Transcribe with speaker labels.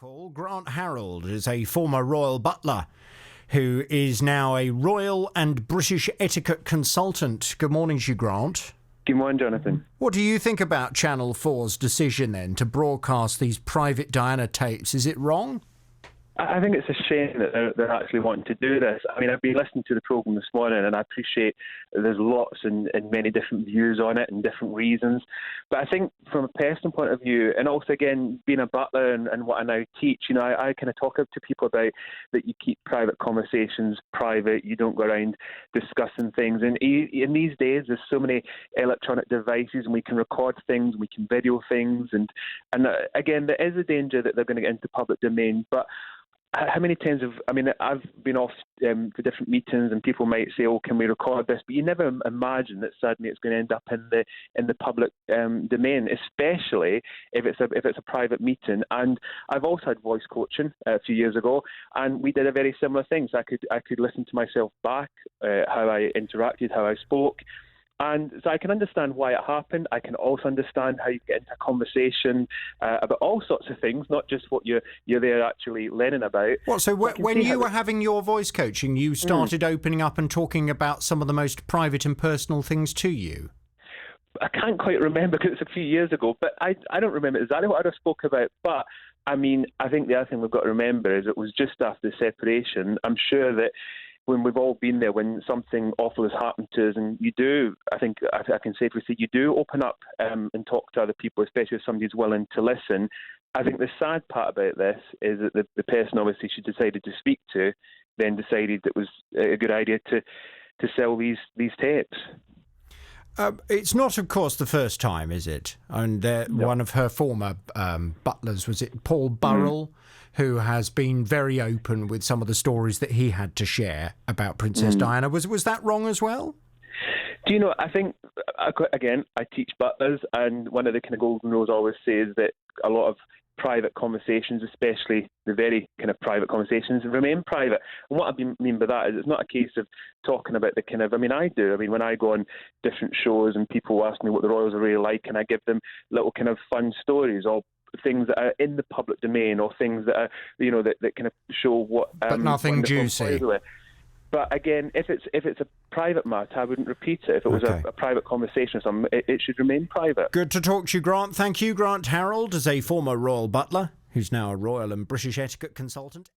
Speaker 1: Call. Grant Harold is a former royal butler who is now a royal and British etiquette consultant. Good morning to you, Grant.
Speaker 2: Good morning, Jonathan.
Speaker 1: What do you think about Channel 4's decision then to broadcast these private Diana tapes? Is it wrong?
Speaker 2: I think it's a shame that they're actually wanting to do this. I mean, I've been listening to the programme this morning and I appreciate there's lots and many different views on it and different reasons. But I think from a personal point of view, and also, again, being a butler and what I now teach, you know, I kind of talk up to people about that you keep private conversations private, you don't go around discussing things. And in these days, there's so many electronic devices and we can record things, we can video things. And again, there is a danger that they're going to get into public domain. But how many times I've been off for different meetings and people might say, oh, can we record this? But you never imagine that suddenly it's going to end up in the public domain, especially if it's a private meeting. And I've also had voice coaching a few years ago, and we did a very similar thing. So I could listen to myself back, how I interacted, how I spoke. And so I can understand why it happened. I can also understand how you get into a conversation about all sorts of things, not just what you're there actually learning about.
Speaker 1: Well, so when you were having your voice coaching, you started opening up and talking about some of the most private and personal things to you?
Speaker 2: I can't quite remember because it's a few years ago, but I don't remember exactly what I spoke about. But, I mean, I think the other thing we've got to remember is it was just after the separation. I'm sure that when we've all been there, when something awful has happened to us, and you do, I think I can safely say, you do open up and talk to other people, especially if somebody's willing to listen. I think the sad part about this is that the person obviously she decided to speak to then decided it was a good idea to sell these tapes.
Speaker 1: It's not, of course, the first time, is it? And one of her former butlers, was it Paul Burrell, who has been very open with some of the stories that he had to share about Princess Diana. Was that wrong as well?
Speaker 2: Do you know, I think, again, I teach butlers, and one of the kind of golden rules always says that a lot of private conversations, especially the very kind of private conversations, remain private. And what I mean by that is it's not a case of talking about the kind of, when I go on different shows and people ask me what the royals are really like, and I give them little kind of fun stories or things that are in the public domain or things that are, you know, that kind of show what...
Speaker 1: but nothing juicy.
Speaker 2: But again, if it's a private matter, I wouldn't repeat it. If it was a private conversation or something, it should remain private.
Speaker 1: Good to talk to you, Grant. Thank you, Grant Harold, as a former royal butler, who's now a royal and British etiquette consultant.